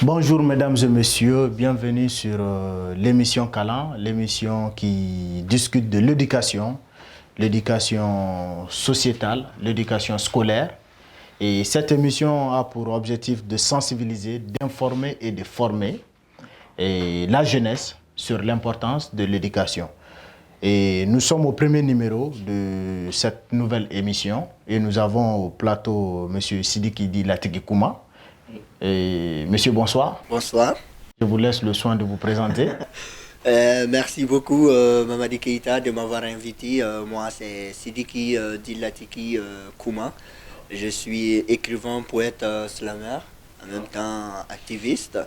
Bonjour mesdames et messieurs, bienvenue sur l'émission Calan, l'émission qui discute de l'éducation sociétale, l'éducation scolaire. Et cette émission a pour objectif de sensibiliser, d'informer et de former la jeunesse sur l'importance de l'éducation. Et nous sommes au premier numéro de cette nouvelle émission et nous avons au plateau M. Sidiki Dilatigi Kouma. Et monsieur, bonsoir. Bonsoir. Je vous laisse le soin de vous présenter. Merci beaucoup Mamadi Keïta de m'avoir invité. Moi c'est Sidiki Dilatiki Kouma. Je suis écrivain, poète, slammer, en même temps activiste.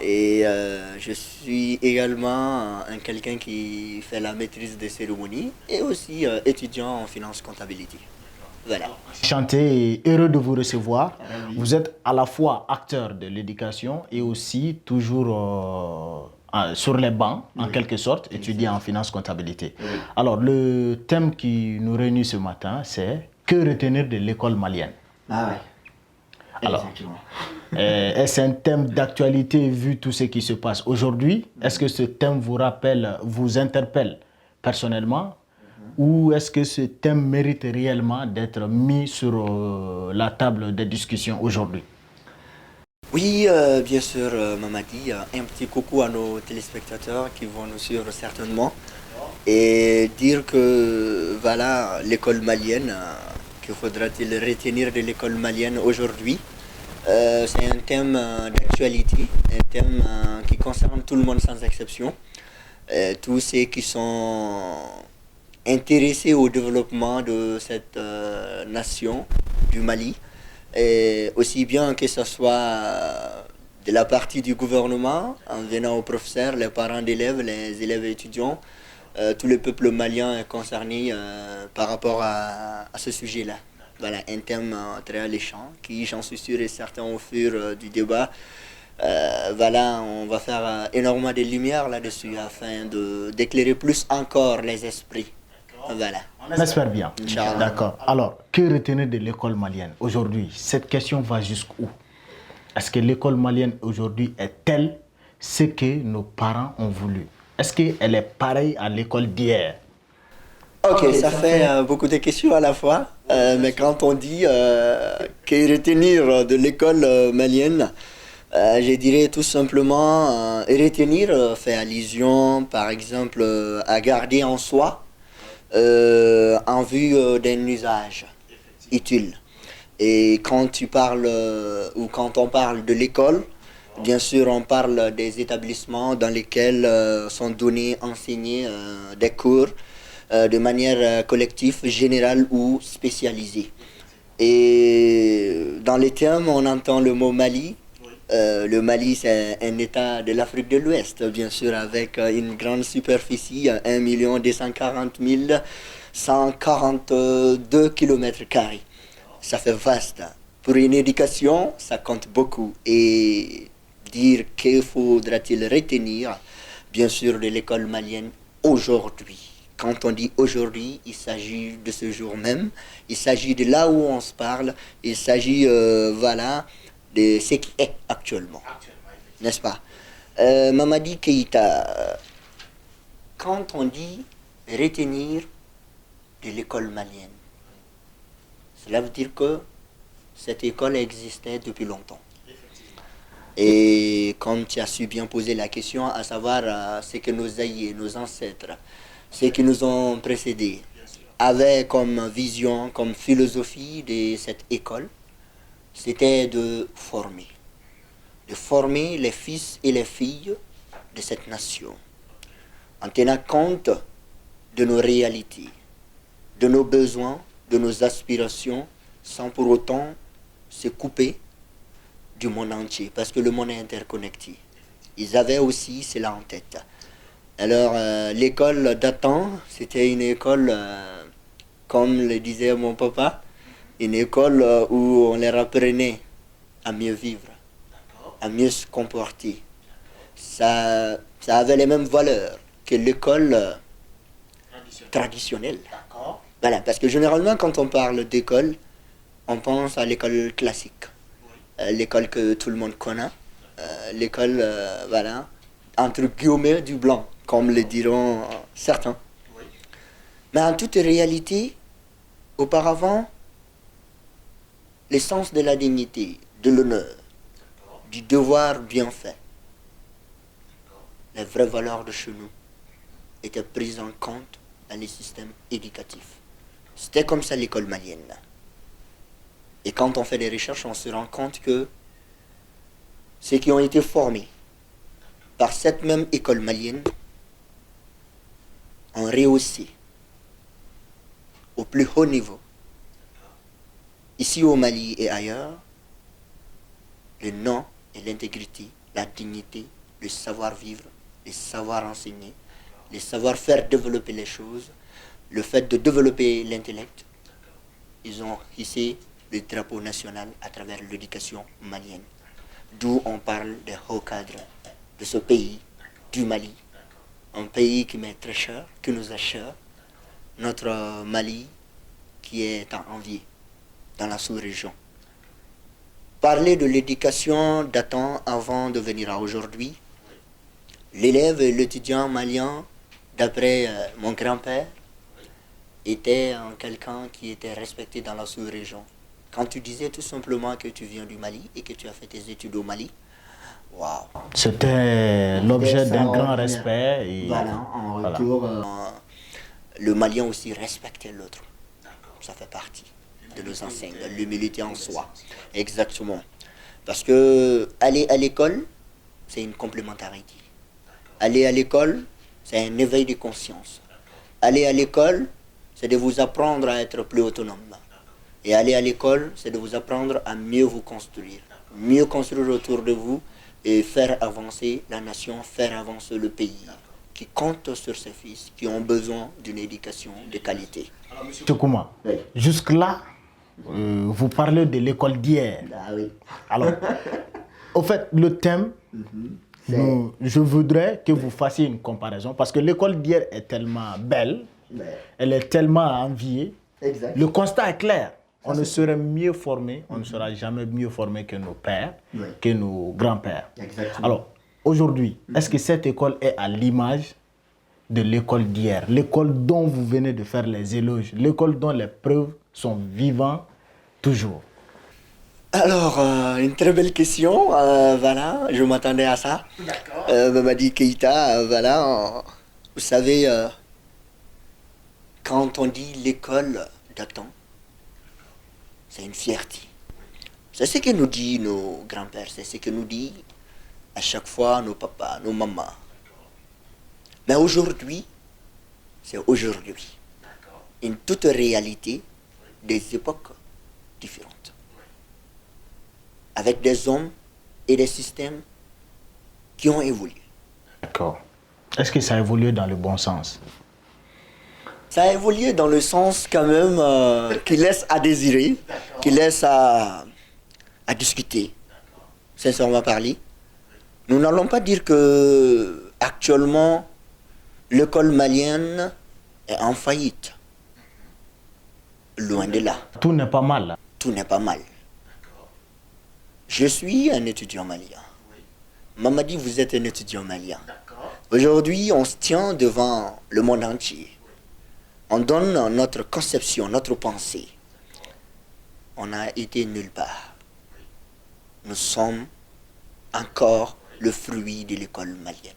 Et je suis également quelqu'un qui fait la maîtrise des cérémonies et aussi étudiant en finance comptabilité. Voilà. Enchanté et heureux de vous recevoir. Vous êtes à la fois acteur de l'éducation et aussi toujours sur les bancs, en quelque sorte, étudiant en finance comptabilité. Alors, le thème qui nous réunit ce matin, c'est « Que retenir de l'école malienne ?» Ah ouais. Alors, est-ce un thème d'actualité vu tout ce qui se passe aujourd'hui? Est-ce que ce thème vous interpelle personnellement? Ou est-ce que ce thème mérite réellement d'être mis sur la table des discussions aujourd'hui? Oui, bien sûr, Mamadi. Un petit coucou à nos téléspectateurs qui vont nous suivre certainement. Et dire que, voilà, l'école malienne, que faudra-t-il retenir de l'école malienne aujourd'hui? C'est un thème d'actualité, un thème qui concerne tout le monde sans exception. Tous ceux qui sont intéressés au développement de cette nation du Mali, et aussi bien que ce soit de la partie du gouvernement, en venant aux professeurs, les parents d'élèves, les élèves et étudiants, tout le peuple malien est concerné par rapport à ce sujet-là. Voilà, un thème très alléchant qui, j'en suis sûr et certain, au fur du débat, voilà, on va faire énormément de lumière là-dessus afin d'éclairer plus encore les esprits. Voilà. On espère bien. D'accord. Alors, que retenir de l'école malienne aujourd'hui? Cette question va jusqu'où? Est-ce que l'école malienne aujourd'hui est-elle ce que nos parents ont voulu? Est-ce qu'elle est pareille à l'école d'hier? Ok, ça fait beaucoup de questions à la fois. Mais quand on dit que retenir de l'école malienne, je dirais tout simplement retenir fait allusion par exemple à garder en soi en vue d'un usage utile. Et quand tu parles ou quand on parle de l'école, bien sûr on parle des établissements dans lesquels sont donnés, enseignés des cours de manière collective, générale ou spécialisée. Et dans les termes, on entend le mot Mali. Le Mali, c'est un État de l'Afrique de l'Ouest, bien sûr, avec une grande superficie, 1 240 142 km². Ça fait vaste. Pour une éducation, ça compte beaucoup. Et dire qu'il faudra-t-il retenir, bien sûr, de l'école malienne aujourd'hui. Quand on dit aujourd'hui, il s'agit de ce jour même, il s'agit de là où on se parle, il s'agit, voilà, de ce qui est actuellement. N'est-ce pas? Mamadi Keïta, quand on dit retenir de l'école malienne, cela veut dire que cette école existait depuis longtemps. Et comme tu as su bien poser la question, à savoir ce que nos aïeux, nos ancêtres, ceux qui nous ont précédés, avaient comme vision, comme philosophie de cette école, c'était de former les fils et les filles de cette nation, en tenant compte de nos réalités, de nos besoins, de nos aspirations, sans pour autant se couper du monde entier, parce que le monde est interconnecté. Ils avaient aussi cela en tête. Alors, l'école d'Atan, c'était une école, comme le disait mon papa, une école où on leur apprenait à mieux vivre, à mieux se comporter. Ça avait les mêmes valeurs que l'école traditionnelle. Voilà, parce que généralement, quand on parle d'école, on pense à l'école classique, l'école que tout le monde connaît, l'école, voilà, entre guillemets, du blanc, comme le diront certains. Mais en toute réalité, auparavant, l'essence de la dignité, de l'honneur, du devoir bien fait, les vraies valeurs de chez nous étaient prises en compte dans les systèmes éducatifs. C'était comme ça l'école malienne. Et quand on fait des recherches, on se rend compte que ceux qui ont été formés par cette même école malienne ont rehaussé au plus haut niveau, ici au Mali et ailleurs, le nom et l'intégrité, la dignité, le savoir-vivre, le savoir enseigner, le savoir faire développer les choses, le fait de développer l'intellect. Ils ont hissé le drapeau national à travers l'éducation malienne. D'où on parle des hauts cadres de ce pays, du Mali. Un pays qui m'est très cher, qui nous est cher. Notre Mali qui est en envie dans la sous-région. Parler de l'éducation datant avant de venir à aujourd'hui, l'élève et l'étudiant malien, d'après mon grand-père, était quelqu'un qui était respecté dans la sous-région. Quand tu disais tout simplement que tu viens du Mali et que tu as fait tes études au Mali, waouh! C'était l'objet d'un grand respect. Et voilà, en retour, le Malien aussi respectait l'autre. Ça fait partie de nos enseignes, de l'humilité en soi. Exactement. Parce que aller à l'école, c'est une complémentarité. Aller à l'école, c'est un éveil de conscience. Aller à l'école, c'est de vous apprendre à être plus autonome. Et aller à l'école, c'est de vous apprendre à mieux vous construire autour de vous et faire avancer la nation, faire avancer le pays, qui compte sur ses fils, qui ont besoin d'une éducation de qualité. Monsieur Kouma, oui. Jusque-là, vous parlez de l'école d'hier. Ah oui. Alors, au fait, le thème, je voudrais que vous fassiez une comparaison, parce que l'école d'hier est tellement belle, elle est tellement à envier. Exact. Le constat est clair. On ne serait mieux formé, on ne sera jamais mieux formé que nos pères, que nos grands-pères. Alors, aujourd'hui, est-ce que cette école est à l'image de l'école d'hier, l'école dont vous venez de faire les éloges, l'école dont les preuves sont vivantes toujours? Alors, une très belle question, voilà, je m'attendais à ça. D'accord. Mamadi Keïta, voilà, vous savez, quand on dit l'école datant, c'est une fierté. C'est ce que nous disent nos grands-pères, c'est ce que nous disent à chaque fois nos papas, nos mamans. Mais aujourd'hui, c'est aujourd'hui. Une toute réalité des époques différentes. Avec des hommes et des systèmes qui ont évolué. D'accord. Est-ce que ça a évolué dans le bon sens? Ça a évolué dans le sens quand même qui laisse à désirer, qui laisse à discuter, sincèrement parler. Nous n'allons pas dire que actuellement l'école malienne est en faillite. Loin de là. Tout n'est pas mal. Tout n'est pas mal. Je suis un étudiant malien. Mamadi, vous êtes un étudiant malien. Aujourd'hui, on se tient devant le monde entier. On donne notre conception, notre pensée. On a été nulle part. Nous sommes encore le fruit de l'école malienne.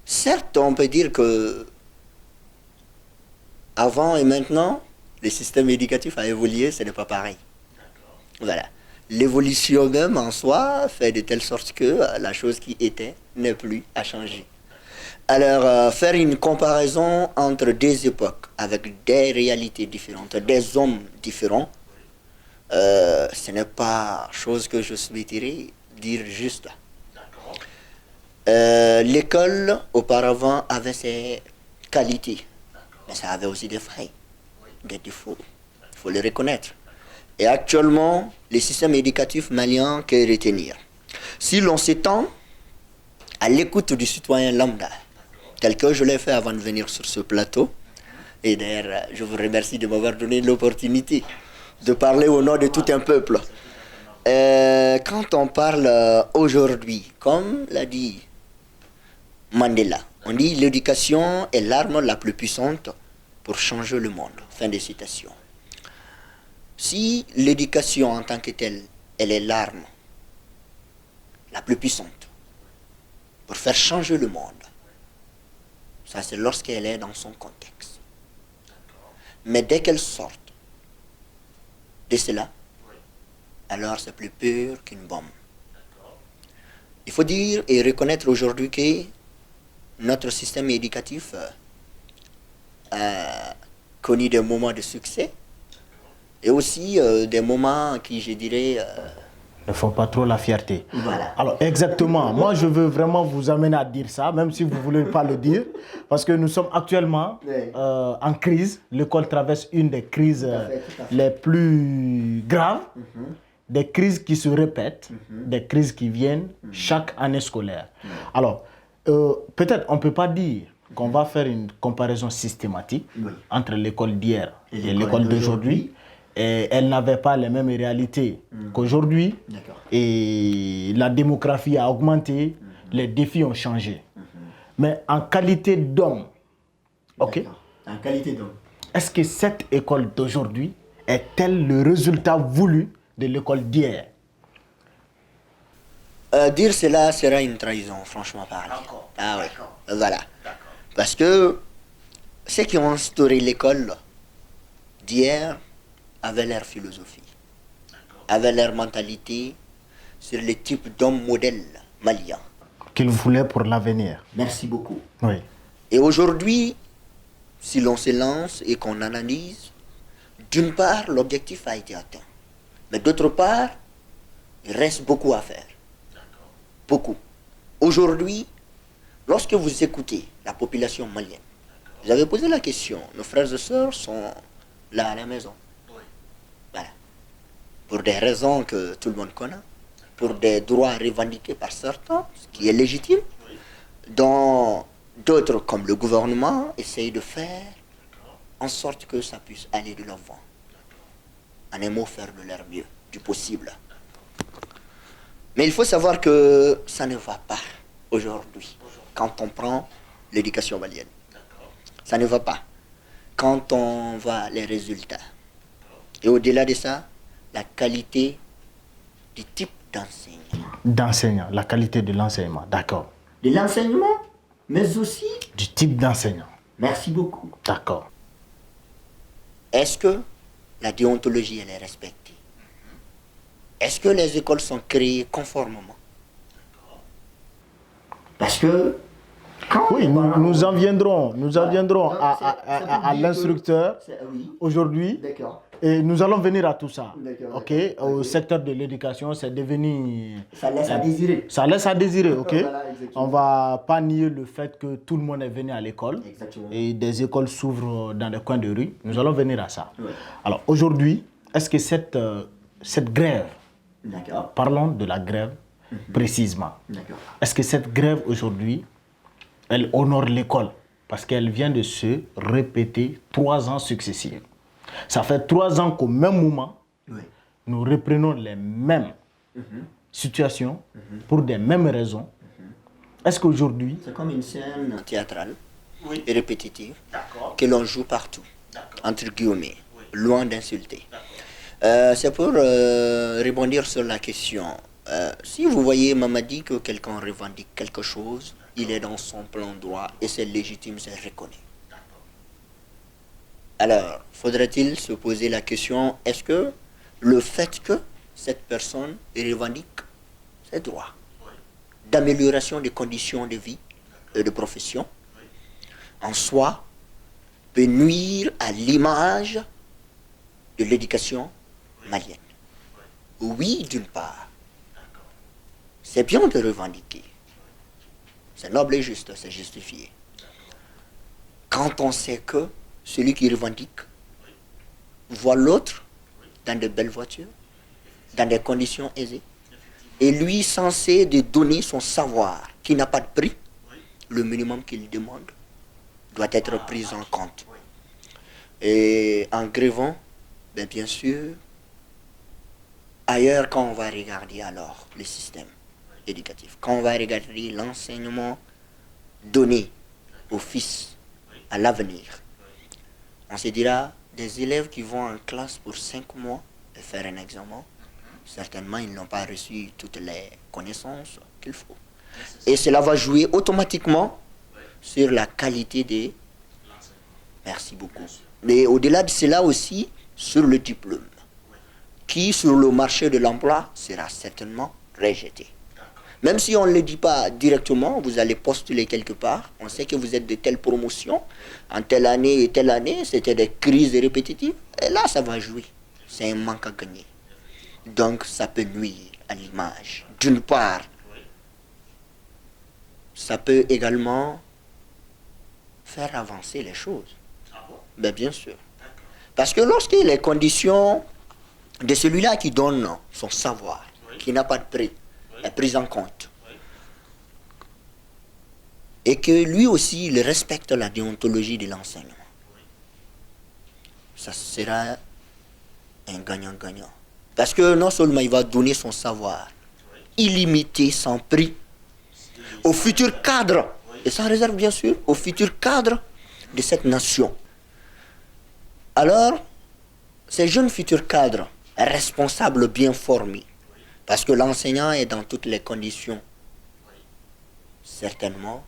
Certes, on peut dire que avant et maintenant, le système éducatif a évolué, ce n'est pas pareil. Voilà. L'évolution même en soi fait de telle sorte que la chose qui était n'est plus à changer. Alors, faire une comparaison entre deux époques avec des réalités différentes, des hommes différents, ce n'est pas chose que je souhaiterais dire juste. L'école, auparavant, avait ses qualités, mais ça avait aussi des failles, des défauts. Il faut les reconnaître. Et actuellement, le système éducatif malien, que retenir? Si l'on s'étend à l'écoute du citoyen lambda, tel que je l'ai fait avant de venir sur ce plateau, et d'ailleurs, je vous remercie de m'avoir donné l'opportunité de parler au nom de tout un peuple. Quand on parle aujourd'hui, comme l'a dit Mandela, on dit l'éducation est l'arme la plus puissante pour changer le monde. Fin de citation. Si l'éducation en tant que telle, elle est l'arme la plus puissante pour faire changer le monde, ça c'est lorsqu'elle est dans son contexte. Mais dès qu'elle sort de cela, alors c'est plus pur qu'une bombe. Il faut dire et reconnaître aujourd'hui que notre système éducatif a connu des moments de succès et aussi des moments qui, je dirais... ne font pas trop la fierté. Voilà. Alors, exactement. Moi, je veux vraiment vous amener à dire ça, même si vous ne voulez pas le dire, parce que nous sommes actuellement en crise. L'école traverse une des crises les plus graves, des crises qui se répètent, des crises qui viennent chaque année scolaire. Alors, peut-être on ne peut pas dire qu'on va faire une comparaison systématique entre l'école d'hier et l'école d'aujourd'hui. Et elles n'avaient pas les mêmes réalités qu'aujourd'hui. Et la démographie a augmenté, les défis ont changé. Mais en qualité d'homme, ok, en qualité d'homme, est-ce que cette école d'aujourd'hui est-elle le résultat voulu de l'école d'hier? Dire cela sera une trahison, franchement parlé. Ah oui, voilà. Parce que ceux qui ont instauré l'école d'hier avaient leur philosophie, avaient leur mentalité sur le type d'homme modèle malien. Qu'ils voulaient pour l'avenir. Merci beaucoup. Oui. Et aujourd'hui, si l'on se lance et qu'on analyse, d'une part, l'objectif a été atteint. Mais d'autre part, il reste beaucoup à faire. Beaucoup. Aujourd'hui, lorsque vous écoutez la population malienne, vous avez posé la question, nos frères et sœurs sont là à la maison. Voilà. Pour des raisons que tout le monde connaît, pour des droits revendiqués par certains, ce qui est légitime, dont d'autres, comme le gouvernement, essayent de faire en sorte que ça puisse aller de l'avant. En un mot, faire de leur mieux, du possible. Mais il faut savoir que ça ne va pas aujourd'hui, quand on prend l'éducation malienne. Ça ne va pas. Quand on voit les résultats. Et au-delà de ça, la qualité du type d'enseignant. D'enseignant, la qualité de l'enseignement, d'accord. De l'enseignement, mais aussi... Du type d'enseignant. Merci beaucoup. D'accord. Est-ce que la déontologie, elle est respectée? Est-ce que les écoles sont créées conformément? Parce que... Oui, nous en viendrons à l'instructeur aujourd'hui. Et nous allons venir à tout ça. Ok, au secteur de l'éducation, c'est devenu... Ça laisse à désirer. Ça laisse à désirer, ok. Voilà, on ne va pas nier le fait que tout le monde est venu à l'école. Exactement. Et des écoles s'ouvrent dans les coins de rue. Nous allons venir à ça. Ouais. Alors aujourd'hui, est-ce que cette grève, parlons de la grève précisément, est-ce que cette grève aujourd'hui, elle honore l'école? Parce qu'elle vient de se répéter 3 ans successifs. Ça fait 3 ans qu'au même moment, nous reprenons les mêmes situations pour des mêmes raisons. Est-ce qu'aujourd'hui... C'est comme une scène théâtrale et répétitive que l'on joue partout, entre guillemets, loin d'insulter. C'est pour rebondir sur la question. Si vous voyez Mamadi que quelqu'un revendique quelque chose, il est dans son plein droit et c'est légitime, c'est reconnu. Alors, faudrait-il se poser la question, est-ce que le fait que cette personne revendique ses droits d'amélioration des conditions de vie et de profession, en soi, peut nuire à l'image de l'éducation malienne? Oui, d'une part. C'est bien de revendiquer. C'est noble et juste, c'est justifié. Quand on sait que celui qui revendique voit l'autre dans de belles voitures, dans des conditions aisées, et lui censé de donner son savoir qui n'a pas de prix, le minimum qu'il demande doit être pris en compte. Et en grévant, bien sûr, Ailleurs, quand on va regarder alors le système éducatif, quand on va regarder l'enseignement donné aux fils à l'avenir, on se dira, des élèves qui vont en classe pour 5 mois et faire un examen, certainement ils n'ont pas reçu toutes les connaissances qu'il faut. Et cela va jouer automatiquement sur la qualité des... Merci beaucoup. Mais au-delà de cela aussi, sur le diplôme, qui sur le marché de l'emploi sera certainement rejeté. Même si on ne le dit pas directement, vous allez postuler quelque part, on sait que vous êtes de telle promotion, en telle année et telle année, c'était des crises répétitives, et là ça va jouer. C'est un manque à gagner. Donc ça peut nuire à l'image. D'une part, ça peut également faire avancer les choses. Ben, bien sûr. Parce que lorsque les conditions de celui-là qui donne son savoir, qui n'a pas de prix, est prise en compte, et que lui aussi il respecte la déontologie de l'enseignement, ça sera un gagnant-gagnant. Parce que non seulement il va donner son savoir illimité, sans prix, au futur cadre, et sans réserve bien sûr, au futur cadre de cette nation. Alors, ces jeunes futurs cadres, responsables bien formés, parce que l'enseignant est dans toutes les conditions, certainement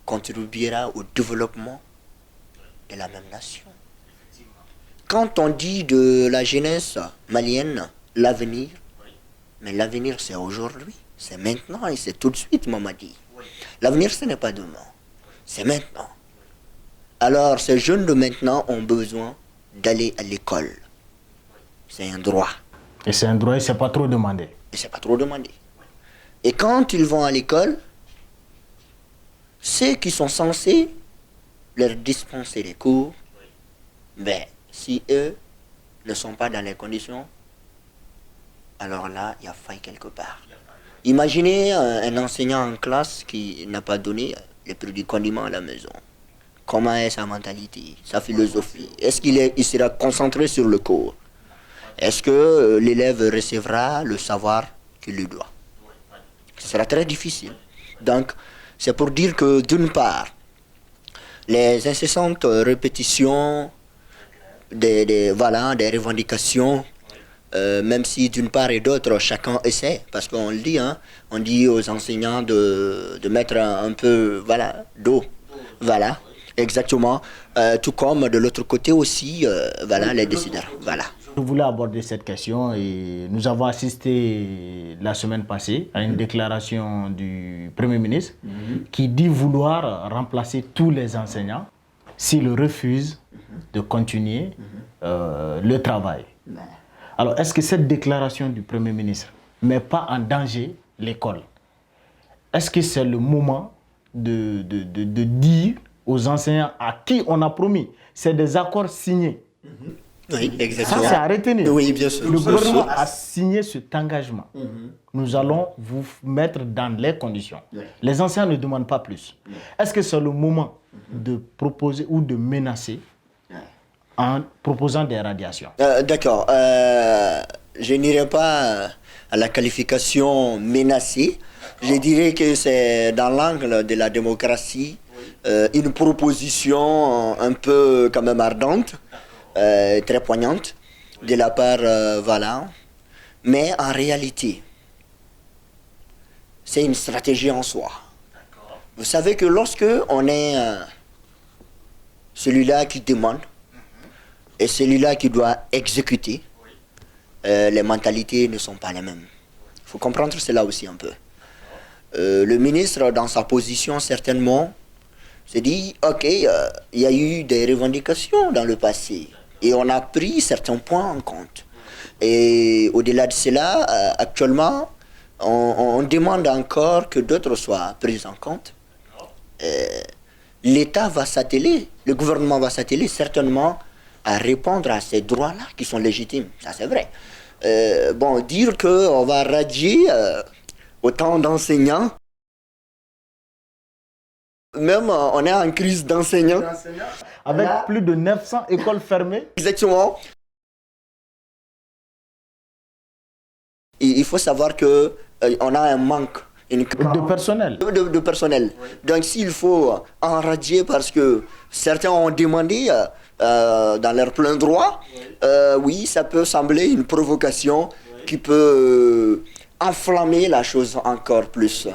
contribuera au développement de la même nation. Quand on dit de la jeunesse malienne, l'avenir, mais l'avenir c'est aujourd'hui, c'est maintenant et c'est tout de suite, Mamadi. L'avenir ce n'est pas demain, c'est maintenant. Alors ces jeunes de maintenant ont besoin d'aller à l'école. C'est un droit. Et c'est un droit et c'est pas trop demandé. Et c'est pas trop demandé. Et quand ils vont à l'école, ceux qui sont censés leur dispenser les cours, ben, si eux ne sont pas dans les conditions, alors là, il y a faille quelque part. Imaginez un enseignant en classe qui n'a pas donné les produits condiments à la maison. Comment est sa mentalité, sa philosophie? Est-ce qu'il sera concentré sur le cours? Est-ce que l'élève recevra le savoir qu'il lui doit? Ce sera très difficile. Donc, c'est pour dire que d'une part, les incessantes répétitions des revendications, même si d'une part et d'autre, chacun essaie, parce qu'on le dit, hein, on dit aux enseignants de mettre un peu d'eau. Voilà, exactement. Tout comme de l'autre côté aussi, les décideurs. Voilà. Je voulais aborder cette question et nous avons assisté la semaine passée à une déclaration du Premier ministre qui dit vouloir remplacer tous les enseignants s'ils refusent de continuer le travail. Alors, est-ce que cette déclaration du Premier ministre ne met pas en danger l'école? Est-ce que c'est le moment de dire aux enseignants à qui on a promis? C'est des accords signés. Oui, exactement. Ça, c'est à retenir. Oui, bien sûr. Le gouvernement a signé cet engagement. Nous allons vous mettre dans les conditions. Les enseignants ne demandent pas plus. Est-ce que c'est le moment de proposer ou de menacer en proposant des radiations? D'accord. Je n'irai pas à la qualification menacée. Je dirais que c'est dans l'angle de la démocratie une proposition un peu quand même ardente. Très poignante de la part, mais en réalité, c'est une stratégie en soi. Vous savez que lorsque on est celui-là qui demande et celui-là qui doit exécuter, les mentalités ne sont pas les mêmes. Il faut comprendre cela aussi un peu. Le ministre, dans sa position, certainement, s'est dit, ok, il y a eu des revendications dans le passé. Et on a pris certains points en compte. Et au-delà de cela, actuellement, on demande encore que d'autres soient pris en compte. L'État va s'atteler, le gouvernement va s'atteler certainement à répondre à ces droits-là qui sont légitimes. Ça, c'est vrai. Dire qu'on va radier autant d'enseignants, même on est en crise d'enseignants. Avec plus de 900 écoles fermées. Exactement. Il faut savoir que on a un manque De personnel. de personnel. Donc s'il faut enradier parce que certains ont demandé dans leur plein droit, oui, ça peut sembler une provocation qui peut enflammer la chose encore plus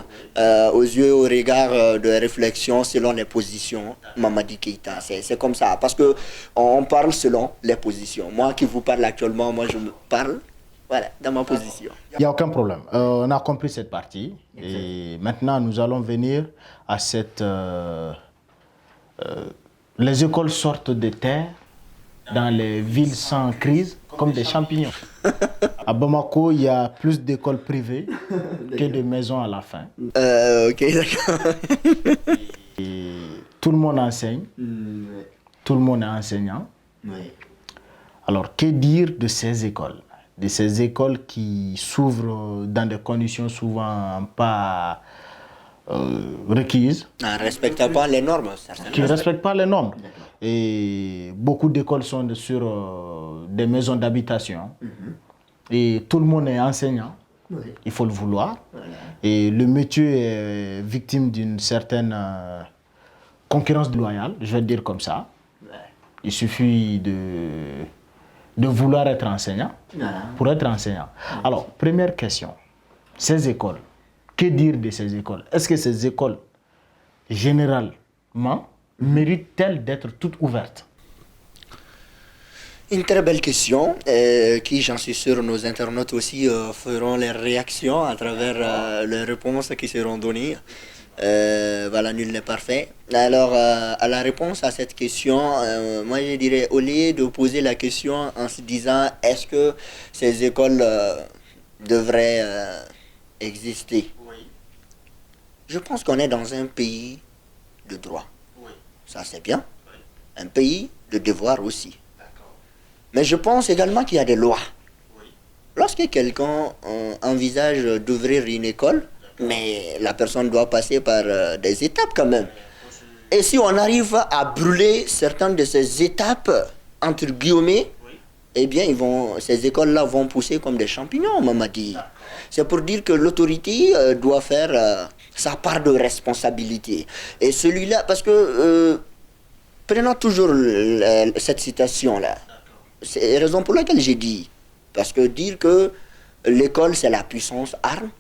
aux yeux, au regard de réflexion selon les positions. Mamadi Keïta, c'est comme ça. Parce que on parle selon les positions. Moi qui vous parle actuellement, moi je me parle. Voilà, dans ma position. Il n'y a aucun problème. On a compris cette partie. Et maintenant, nous allons venir à cette... les écoles sortent de terre dans les villes sans crise comme des champignons. À Bamako, il y a plus d'écoles privées que de maisons à la fin. Ok, d'accord. Et tout le monde enseigne. Tout le monde est enseignant. Alors, que dire de ces écoles? De ces écoles qui s'ouvrent dans des conditions souvent pas requises. En respectant pas les normes, certainement. Qui ne respectent pas les normes. Et beaucoup d'écoles sont sur des maisons d'habitation. Et tout le monde est enseignant. Il faut le vouloir. Et le métier est victime d'une certaine concurrence loyale, je vais le dire comme ça. Il suffit de vouloir être enseignant pour être enseignant. Alors, première question. Ces écoles, que dire de ces écoles? Est-ce que ces écoles, généralement, méritent-elles d'être toutes ouvertes? Une très belle question, qui, j'en suis sûr, nos internautes aussi feront les réactions à travers les réponses qui seront données. Voilà, nul n'est parfait. Alors, à la réponse à cette question, moi je dirais, au lieu de poser la question en se disant est-ce que ces écoles devraient exister, je pense qu'on est dans un pays de droit. Ça c'est bien. Un pays de devoir aussi. Mais je pense également qu'il y a des lois. Lorsque quelqu'un envisage d'ouvrir une école, mais la personne doit passer par des étapes quand même. Et si on arrive à brûler certaines de ces étapes, entre guillemets, eh bien, ces écoles-là vont pousser comme des champignons, on m'a dit. C'est pour dire que l'autorité doit faire sa part de responsabilité. Et celui-là, parce que, prenons toujours cette citation-là. C'est la raison pour laquelle j'ai dit. Parce que dire que l'école, c'est la puissance arme,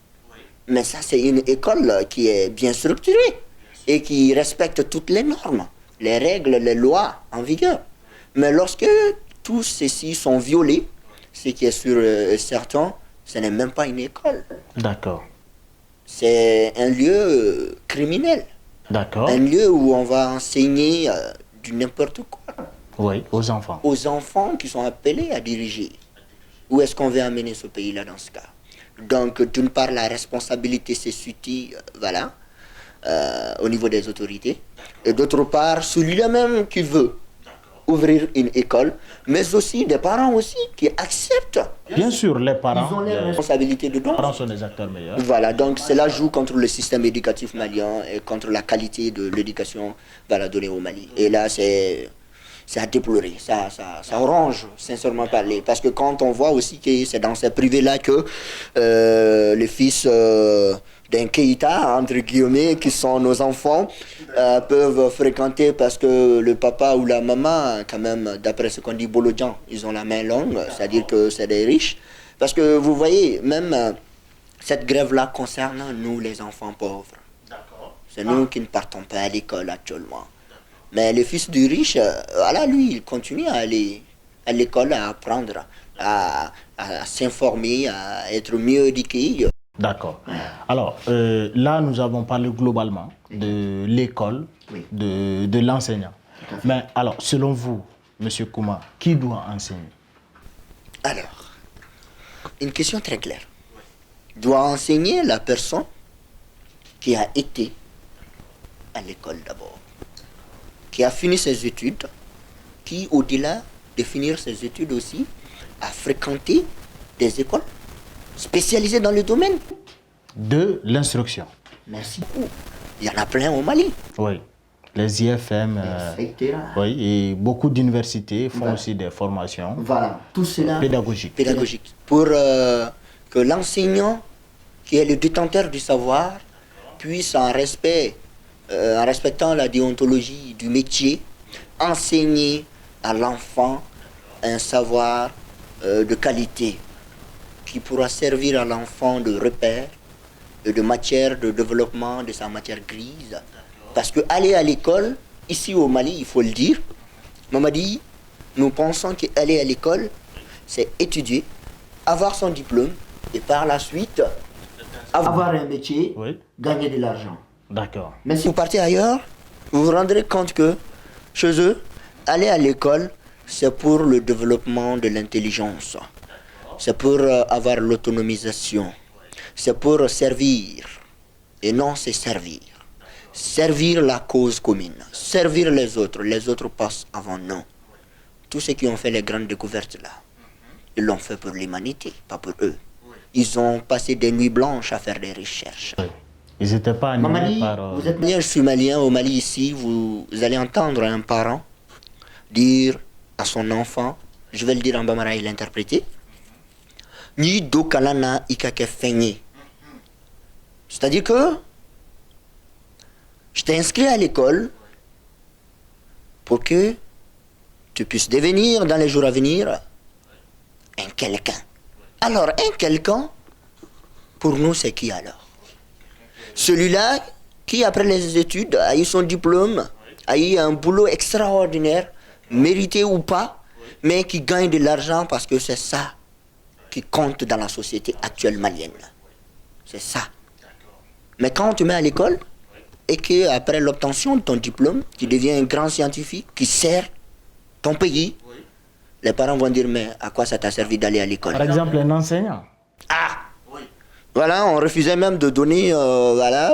mais ça, c'est une école qui est bien structurée et qui respecte toutes les normes, les règles, les lois en vigueur. Mais lorsque tous ceux-ci sont violés, ce qui est sûr et certain, ce n'est même pas une école. D'accord. C'est un lieu criminel. D'accord. Un lieu où on va enseigner du n'importe quoi. Oui, aux enfants. Aux enfants qui sont appelés à diriger. Où est-ce qu'on veut amener ce pays-là dans ce cas? Donc, d'une part, la responsabilité se situe, voilà, au niveau des autorités. Et d'autre part, celui-là même qui veut ouvrir une école, mais aussi des parents aussi qui acceptent. Bien sûr, les parents. Ils ont les responsabilités dedans. Les parents sont des acteurs meilleurs. Voilà, donc cela joue contre le système éducatif malien et contre la qualité de l'éducation donnée au Mali. Et là, c'est à déplorer, ça orange, sincèrement parler. Parce que quand on voit aussi que c'est dans ces privés-là que les fils d'un Keïta, entre guillemets, qui sont nos enfants, peuvent fréquenter parce que le papa ou la maman, quand même, d'après ce qu'on dit, Bolodjan, ils ont la main longue, c'est-à-dire que c'est des riches. Parce que vous voyez, même cette grève-là concerne nous, les enfants pauvres. C'est nous qui ne partons pas à l'école actuellement. Mais le fils du riche, voilà, lui, il continue à aller à l'école, à apprendre, à s'informer, à être mieux éduqué. D'accord. Alors, là, nous avons parlé globalement de l'école, de l'enseignant. Mais alors, selon vous, M. Kouma, qui doit enseigner? Alors, une question très claire. Doit enseigner la personne qui a été à l'école d'abord, qui a fini ses études, qui, au-delà de finir ses études aussi, a fréquenté des écoles spécialisées dans le domaine de l'instruction. Merci beaucoup. Il y en a plein au Mali. Oui, les IFM, oui, et beaucoup d'universités font aussi des formations tout cela pédagogiques. Pour que l'enseignant, qui est le détenteur du savoir, puisse, en respectant la déontologie du métier, enseigner à l'enfant un savoir de qualité qui pourra servir à l'enfant de repère et de matière de développement de sa matière grise. Parce que aller à l'école, ici au Mali, il faut le dire, Mamadi, nous pensons qu'aller à l'école, c'est étudier, avoir son diplôme et par la suite avoir un métier, Oui. gagner de l'argent. D'accord. Mais si vous partez ailleurs, vous vous rendrez compte que chez eux, aller à l'école, c'est pour le développement de l'intelligence. C'est pour avoir l'autonomisation. C'est pour servir. Et non, c'est servir. Servir la cause commune. Servir les autres. Les autres passent avant nous. Tous ceux qui ont fait les grandes découvertes là, ils l'ont fait pour l'humanité, pas pour eux. Ils ont passé des nuits blanches à faire des recherches. Oui. Ils n'étaient pas animés Mamadi, par... vous êtes malien, je suis malien. Au Mali ici, vous allez entendre un parent dire à son enfant, je vais le dire en bambara et l'interpréter, ni do kalana ikake feigné. C'est-à-dire que je t'ai inscrit à l'école pour que tu puisses devenir dans les jours à venir un quelqu'un. Alors, un quelqu'un, pour nous, c'est qui alors? Celui-là qui, après les études, a eu son diplôme, a eu un boulot extraordinaire, mérité ou pas, mais qui gagne de l'argent parce que c'est ça qui compte dans la société actuelle malienne. C'est ça. Mais quand tu mets à l'école, et qu'après l'obtention de ton diplôme, tu deviens un grand scientifique qui sert ton pays, les parents vont dire, mais à quoi ça t'a servi d'aller à l'école? Par exemple, un enseignant. Ah! Voilà, on refusait même de donner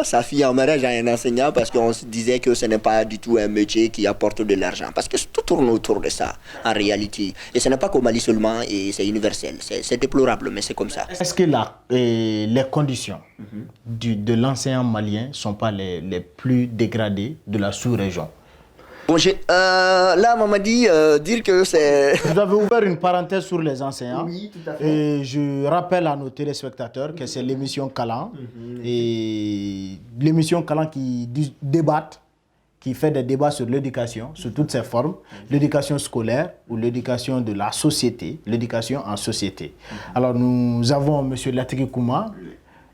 sa fille en mariage à un enseignant parce qu'on se disait que ce n'est pas du tout un métier qui apporte de l'argent. Parce que tout tourne autour de ça, en réalité. Et ce n'est pas qu'au Mali seulement, et c'est universel. C'est déplorable, mais c'est comme ça. Est-ce que les conditions de l'enseignant malien ne sont pas les plus dégradées de la sous-région? Bon, là, on m'a dit dire que c'est... Vous avez ouvert une parenthèse sur les enseignants. Oui, tout à fait. Et je rappelle à nos téléspectateurs que c'est l'émission Kalan. Et l'émission Kalan qui débat, qui fait des débats sur l'éducation, sous toutes ses formes. L'éducation scolaire ou l'éducation de la société, l'éducation en société. Alors nous avons M. Latiki Kouma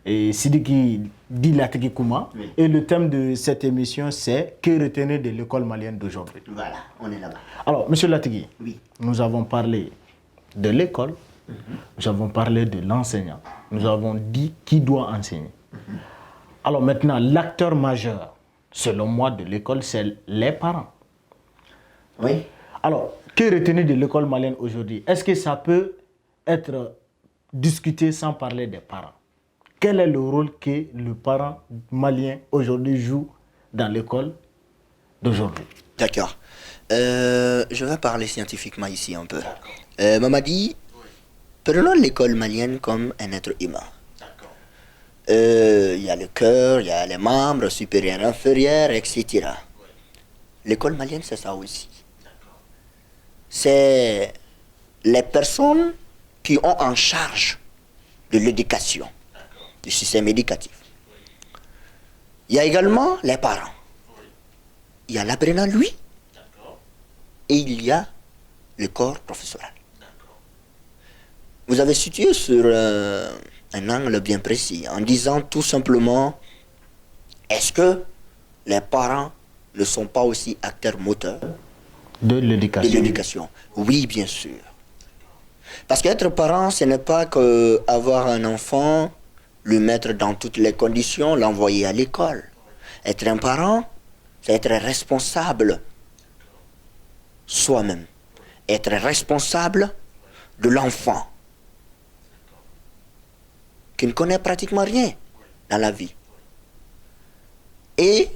et Sidiki dit Latiki Kouma. Et le thème de cette émission, c'est « Que retenir de l'école malienne d'aujourd'hui ?» Voilà, on est là-bas. Alors, M. Latiki, Oui. nous avons parlé de l'école, nous avons parlé de l'enseignant, nous avons dit qui doit enseigner. Alors maintenant, l'acteur majeur, selon moi, de l'école, c'est les parents. Oui. Alors, que retenir de l'école malienne aujourd'hui? Est-ce que ça peut être discuté sans parler des parents? Quel est le rôle que le parent malien aujourd'hui joue dans l'école d'aujourd'hui? D'accord. Je vais parler scientifiquement ici un peu. Mamadi, prenons l'école malienne comme un être humain. Il y a le cœur, il y a les membres supérieurs, inférieurs, etc. L'école malienne, c'est ça aussi. C'est les personnes qui ont en charge de l'éducation, du système éducatif. Il y a également les parents. Il y a l'apprenant, lui, et il y a le corps professoral. Vous avez situé sur un angle bien précis, en disant tout simplement, est-ce que les parents ne sont pas aussi acteurs moteurs De l'éducation. de l'éducation? Oui, bien sûr. Parce qu'être parent, ce n'est pas qu'avoir un enfant, le mettre dans toutes les conditions, l'envoyer à l'école. Être un parent, c'est être responsable soi-même. Être responsable de l'enfant qui ne connaît pratiquement rien dans la vie. Et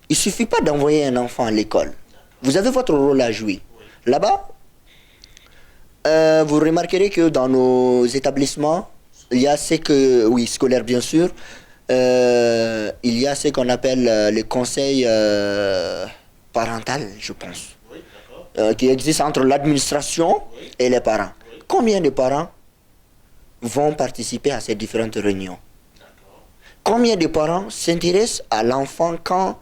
il ne suffit pas d'envoyer un enfant à l'école. Vous avez votre rôle à jouer. Là-bas, vous remarquerez que dans nos établissements, il y a ce que, oui, scolaires bien sûr, il y a ce qu'on appelle le conseil parental, je pense, qui existe entre l'administration et les parents. Combien de parents vont participer à ces différentes réunions? Combien de parents s'intéressent à l'enfant quand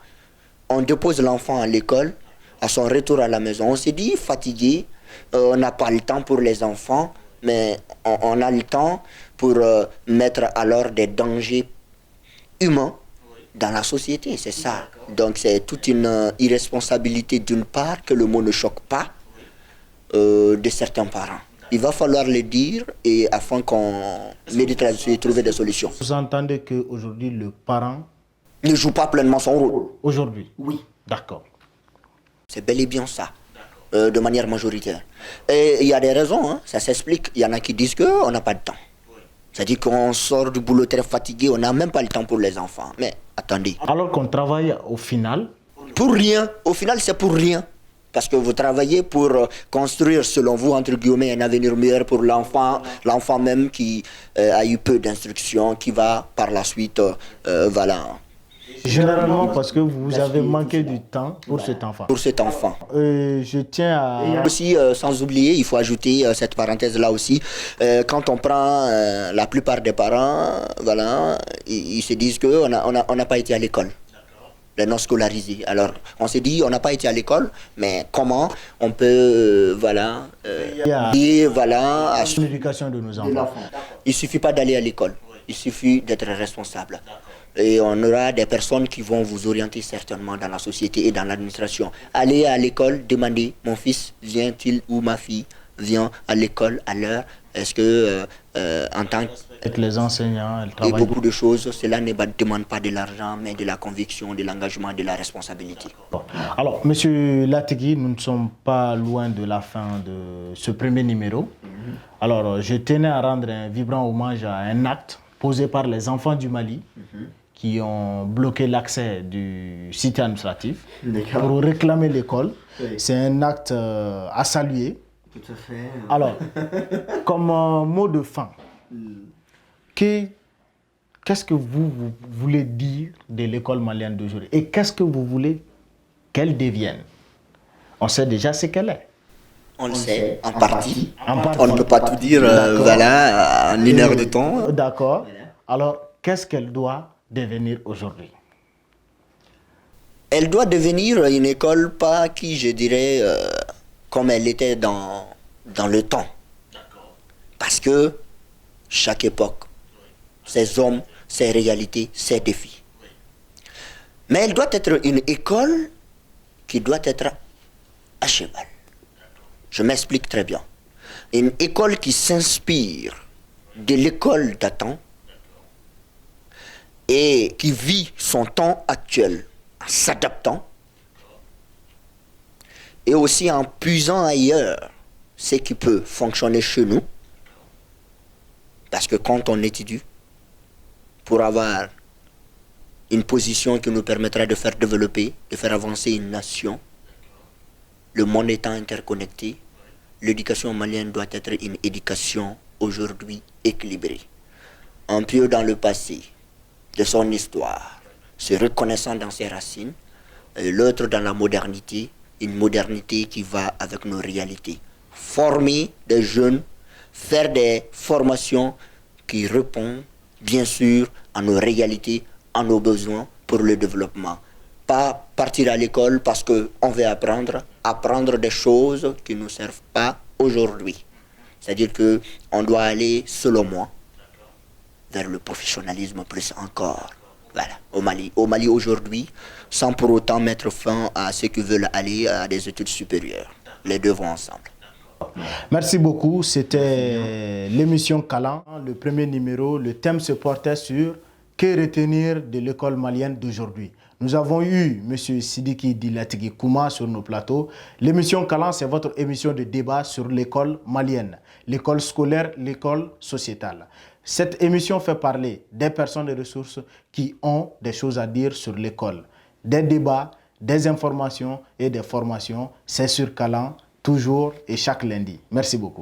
on dépose l'enfant à l'école, à son retour à la maison? On se dit fatigué, on n'a pas le temps pour les enfants, mais on a le temps pour mettre alors des dangers humains dans la société, c'est ça. Donc c'est toute une irresponsabilité d'une part que le mot ne choque pas de certains parents. Il va falloir le dire et afin qu'on médite là-dessus et trouver des solutions. Vous entendez qu'aujourd'hui, le parent Ne joue pas pleinement son rôle. Aujourd'hui? Oui. D'accord. C'est bel et bien ça, de manière majoritaire. Et il y a des raisons, hein, ça s'explique. Il y en a qui disent qu'on n'a pas de temps. C'est-à-dire qu'on sort du boulot très fatigué, on n'a même pas le temps pour les enfants. Mais attendez. Alors qu'on travaille au final? Pour rien. Au final, c'est pour rien. Parce que vous travaillez pour construire, selon vous, entre guillemets, un avenir meilleur pour l'enfant, l'enfant même qui a eu peu d'instruction, qui va par la suite, voilà. Généralement parce que vous avez manqué du temps pour cet enfant. Pour cet enfant. Je tiens à... Et aussi, sans oublier, il faut ajouter cette parenthèse-là aussi, quand on prend la plupart des parents, voilà, ils se disent qu'on n'a pas été à l'école. Les non scolarisés. Alors, on s'est dit, on n'a pas été à l'école, mais comment on peut, voilà, dire, voilà, à l'éducation de nos enfants. Il suffit pas d'aller à l'école, il suffit d'être responsable. Et on aura des personnes qui vont vous orienter certainement dans la société et dans l'administration. Allez à l'école, demandez, mon fils vient-il ou ma fille vient à l'école à l'heure? Est-ce que, en tant que... Avec les enseignants, elles Et travaillent. beaucoup de choses, cela ne demande pas de l'argent, mais de la conviction, de l'engagement, de la responsabilité. Bon. Alors, Monsieur Latigui, nous ne sommes pas loin de la fin de ce premier numéro. Alors, je tenais à rendre un vibrant hommage à un acte posé par les enfants du Mali qui ont bloqué l'accès du site administratif pour réclamer l'école. Oui. C'est un acte à saluer. Tout à fait. Alors, comme mot de fin, qu'est-ce que vous voulez dire de l'école malienne d'aujourd'hui et qu'est-ce que vous voulez qu'elle devienne? On sait déjà ce qu'elle est. On le sait, en partie. On ne peut pas tout dire voilà, en une heure de temps. D'accord. Alors, qu'est-ce qu'elle doit devenir aujourd'hui? Elle doit devenir une école, pas qui, je dirais, comme elle était dans le temps. Parce que chaque époque, ses hommes, ses réalités, ses défis. Mais elle doit être une école qui doit être à cheval. Je m'explique très bien. Une école qui s'inspire de l'école d'antan et qui vit son temps actuel en s'adaptant et aussi en puisant ailleurs ce qui peut fonctionner chez nous. Parce que quand on étudie, pour avoir une position qui nous permettra de faire développer, de faire avancer une nation, le monde étant interconnecté, l'éducation malienne doit être une éducation aujourd'hui équilibrée. Un pied dans le passé, de son histoire, se reconnaissant dans ses racines, et l'autre dans la modernité, une modernité qui va avec nos réalités. Former des jeunes, faire des formations qui répondent bien sûr à nos réalités, à nos besoins pour le développement. Pas partir à l'école parce qu'on veut apprendre des choses qui ne nous servent pas aujourd'hui. C'est-à-dire qu'on doit aller, selon moi, vers le professionnalisme plus encore. Voilà, au Mali. Au Mali aujourd'hui, sans pour autant mettre fin à ceux qui veulent aller à des études supérieures. Les deux vont ensemble. Merci beaucoup. C'était l'émission Kalan, le premier numéro. Le thème se portait sur que retenir de l'école malienne d'aujourd'hui. Nous avons eu M. Sidiki Dilatigi Kouma sur nos plateaux. L'émission Kalan, c'est votre émission de débat sur l'école malienne, l'école scolaire, l'école sociétale. Cette émission fait parler des personnes de ressources qui ont des choses à dire sur l'école. Des débats, des informations et des formations. C'est sur Kalan, toujours et chaque lundi. Merci beaucoup.